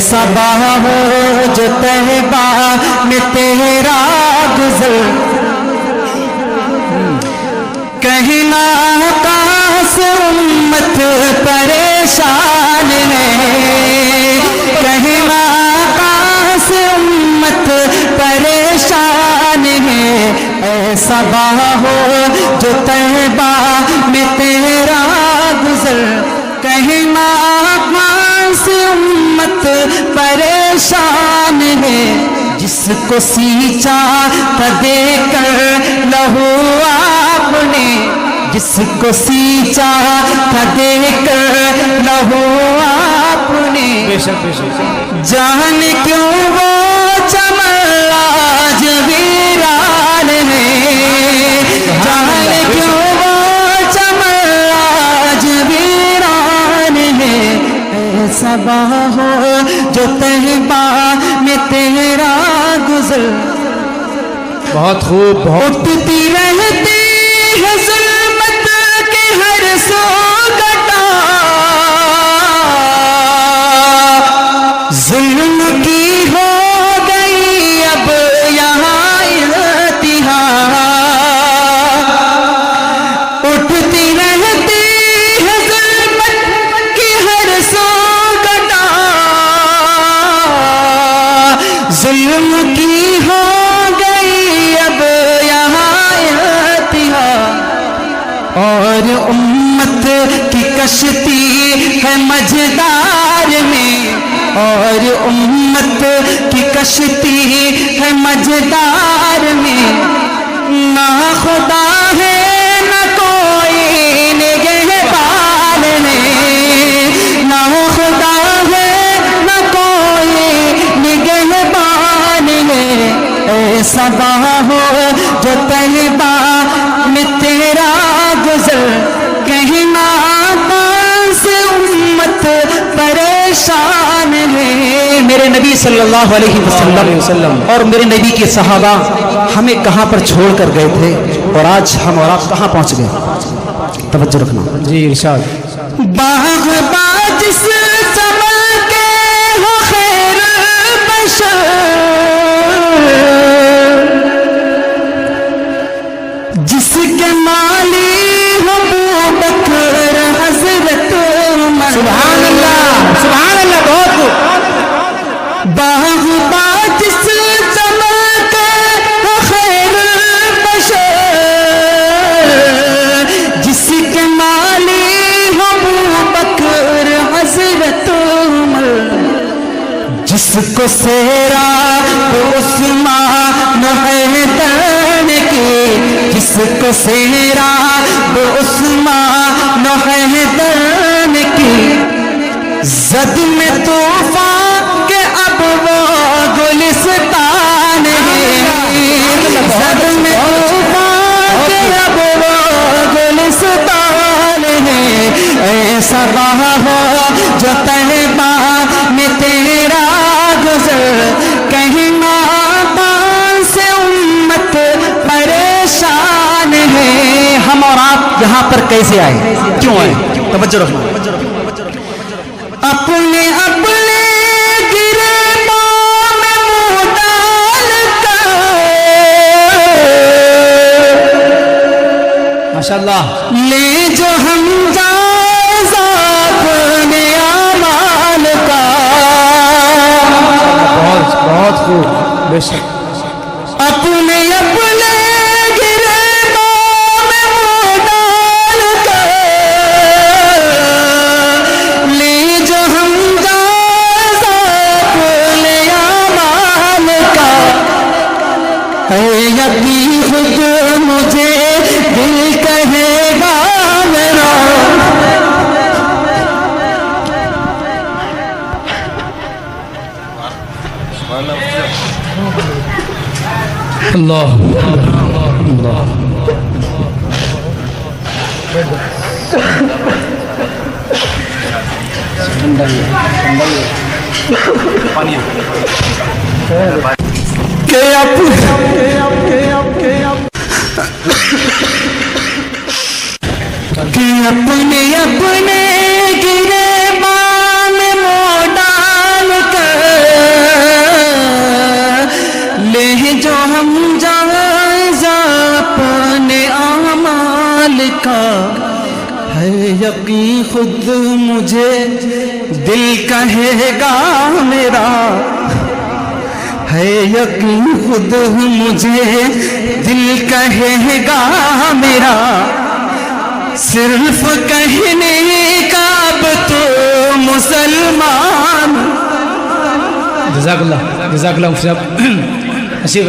صبا ہو جو طیبہ میں تیرا گزر، کہنا کاس امت پریشان ہے، کہنا کاس امت پریشان ہے، اے صبا ہو جو طیبہ میں تیرا گزر، کہنا کاس امت پریشان ہے، جس کو سینچا تھا دے کر لہو آپ نے، جس کو سینچا تھا دے کر لہو آپ نے، جان کیوں وہ چمن آج ویران ہے، جان کیوں وہ چمن آج ویران ہے، اے صبا ہو جو طیبہ میں تیرا گزر، بہت خوب، بہت اٹھتی رہتی ہے ظلمت کے ہر سو گٹا، ظلم کی ہو گئی اب یہاں انتہا، اٹھتی رہتی ہے ظلمت کی ہر سو گٹا، ظلم کی ہو اور امت کی کشتی ہے مجدار میں، اور امت کی کشتی ہے مجدار میں، نہ خدا ہے نہ کوئی نگہبان ہے، نہ خدا ہے نہ کوئی نگہبان ہے، اے صبا ہو جو طیبہ میں تیرا گزر، کہنا کاس امت پریشان ہے۔ میرے نبی صلی اللہ علیہ وسلم اور میرے نبی کے صحابہ ہمیں کہاں پر چھوڑ کر گئے تھے، اور آج ہم اور آپ کہاں پہنچ گئے؟ توجہ رکھنا جی ارشاد۔ باغ جس سمل کے ہو خیر بشر، جس کے مالی ہو ابوبکر حضرت عمر، سبحان اللہ، سبحان اللہ، بہت خوب۔ باغ جس سمل کے ہو خیر بشر، جس کے مالی ہو ابوبکر حضرت عمر، جس کو سیرا عثمان حیدر کی، جس کو سیرا عثمان حیدر کی، زد میں طوفان کے اب وہ گلستان ہے، زد میں طوفان کے اب وہ گلستان ہے، اے صبا ہو جو طیبہ میں تیرا گزر، کہنا کاس امت پریشان ہے۔ ہم اور آپ یہاں پر کیسے آئے، کیوں آئے؟ توجہ رکھنا۔ اپنے اپنے گریباں میں منہ ڈال کر، ماشاءاللہ، لے جو ہم جائزہ اپنے اعمال کا، بہت بہت خوب، بے شک۔ اپنے اپنے گریباں میں منہ ڈال کر، لے جو ہم جائزہ اپنے اعمال کا، اے ابھی خود مجھے دل کہے گا میرا، اللہ اللہ، کہ اپنے اپنے گریباں میں منہ ڈال کر جو ہم جائزہ اپنے اعمال کا ہے یقین خود مجھے دل کہے گا میرا، ہے یقین خود مجھے دل کہے گا میرا، صرف کہنے کا اب تو مسلمان. جزاک اللہ مفتی صاحب. حسیب